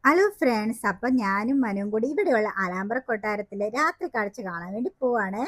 Hello friends, അപ്പം ഞാനും മനുവും കൂടി ഇവിടെയുള്ള അലാമ്പ്ര കൊട്ടാരത്തിലെ രാത്രി കാഴ്ച കാണാൻ വേണ്ടി പോവാണ്.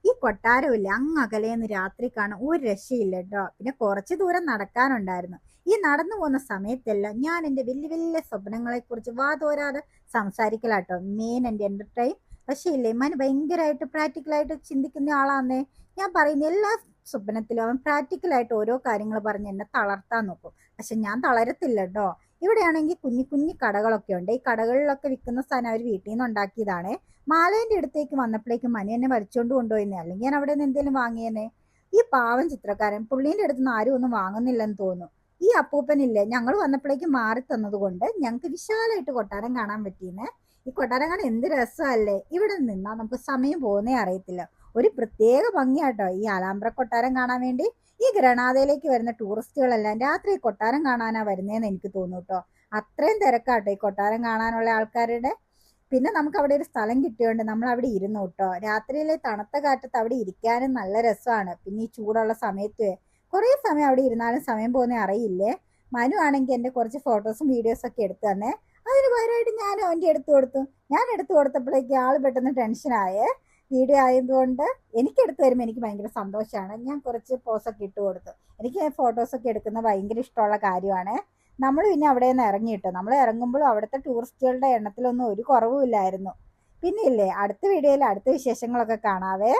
ഈ കൊട്ടാരമില്ല അങ്ങ് അകലേന്ന് രാത്രി കാണാൻ ഒരു രക്ഷയില്ല കേട്ടോ. പിന്നെ കുറച്ച് ദൂരം നടക്കാനുണ്ടായിരുന്നു. ഈ നടന്നു പോകുന്ന സമയത്തെല്ലാം ഞാൻ എൻ്റെ വലിയ വലിയ സ്വപ്നങ്ങളെ കുറിച്ച് വാതോരാതെ സംസാരിക്കലാട്ടോ മെയിൻ എൻ്റെ എന്റർടൈൻ. പക്ഷേ ഇല്ലേ, മനു ഭയങ്കരമായിട്ട് പ്രാക്ടിക്കലായിട്ട് ചിന്തിക്കുന്ന ആളാന്നേ. ഞാൻ പറയുന്ന എല്ലാ സ്വപ്നത്തിലും അവൻ പ്രാക്ടിക്കലായിട്ട് ഓരോ കാര്യങ്ങൾ പറഞ്ഞ് എന്നെ തളർത്താൻ നോക്കും. പക്ഷെ ഞാൻ തളരത്തില്ല കേട്ടോ. ഇവിടെയാണെങ്കിൽ കുഞ്ഞു കുഞ്ഞു കടകളൊക്കെ ഉണ്ട്. ഈ കടകളിലൊക്കെ വിൽക്കുന്ന സാധനം അവർ വീട്ടിൽ നിന്ന് ഉണ്ടാക്കിയതാണ്. മാലേന്റെ അടുത്തേക്ക് വന്നപ്പോഴേക്കും മനു എന്നെ വലിച്ചോണ്ട് കൊണ്ടുപോയിന്നേ, അല്ലെങ്കിൽ ഞാൻ അവിടെ നിന്ന് എന്തെങ്കിലും വാങ്ങിയേനെ. ഈ പാവം ചിത്രകാരൻ പുള്ളീന്റെ അടുത്ത് നിന്ന് ആരും ഒന്നും വാങ്ങുന്നില്ലെന്ന് തോന്നുന്നു. ഈ അപ്പൂപ്പനില്ലേ, ഞങ്ങൾ വന്നപ്പോഴേക്കും മാറി തന്നത് കൊണ്ട് ഞങ്ങൾക്ക് വിശാലമായിട്ട് കൊട്ടാരം കാണാൻ പറ്റിയെന്നെ. ഈ കൊട്ടാരം കാണാൻ എന്ത് രസമല്ലേ. ഇവിടെ നിന്നാൽ നമുക്ക് സമയം പോകുന്നേ അറിയത്തില്ല. ഒരു പ്രത്യേക ഭംഗിയാട്ടോ ഈ ആലാമ്പ്ര കൊട്ടാരം കാണാൻ വേണ്ടി. ഈ ഗ്രണാദയിലേക്ക് വരുന്ന ടൂറിസ്റ്റുകളെല്ലാം രാത്രി കൊട്ടാരം കാണാനാ വരുന്നതെന്ന് എനിക്ക് തോന്നുന്നു കേട്ടോ. അത്രയും തിരക്കാട്ടോ ഈ കൊട്ടാരം കാണാനുള്ള ആൾക്കാരുടെ. പിന്നെ നമുക്ക് അവിടെ ഒരു സ്ഥലം കിട്ടിയോണ്ട് നമ്മൾ അവിടെ ഇരുന്നു കേട്ടോ. രാത്രിയിലെ തണുത്ത കാറ്റത്ത് അവിടെ ഇരിക്കാനും നല്ല രസമാണ്. പിന്നെ ഈ ചൂടുള്ള സമയത്ത് കുറേ സമയം അവിടെ ഇരുന്നാലും സമയം പോകുന്നേ അറിയില്ലേ. മനു ആണെങ്കിൽ എൻ്റെ കുറച്ച് ഫോട്ടോസും വീഡിയോസും ഒക്കെ എടുത്തു തന്നെ. അതിന് പകരമായിട്ട് ഞാനും അവൻ്റെ എടുത്തു കൊടുത്തു. ഞാൻ എടുത്തു കൊടുത്തപ്പോഴേക്ക് ആൾ പെട്ടെന്ന് ടെൻഷനായേ. വീഡിയോ ആയതുകൊണ്ട് എനിക്കെടുത്ത് തരുമ്പോൾ എനിക്ക് ഭയങ്കര സന്തോഷമാണ്. ഞാൻ കുറച്ച് പോസൊക്കെ ഇട്ട് കൊടുത്തു. എനിക്ക് ഫോട്ടോസൊക്കെ എടുക്കുന്നത് ഭയങ്കര ഇഷ്ടമുള്ള കാര്യമാണ്. നമ്മൾ പിന്നെ അവിടെ നിന്ന് ഇറങ്ങിയിട്ടു. നമ്മൾ ഇറങ്ങുമ്പോഴും അവിടുത്തെ ടൂറിസ്റ്റുകളുടെ എണ്ണത്തിലൊന്നും ഒരു കുറവുമില്ലായിരുന്നു. പിന്നെ ഇല്ലേ, അടുത്ത വീഡിയോയിൽ അടുത്ത വിശേഷങ്ങളൊക്കെ കാണാവേ.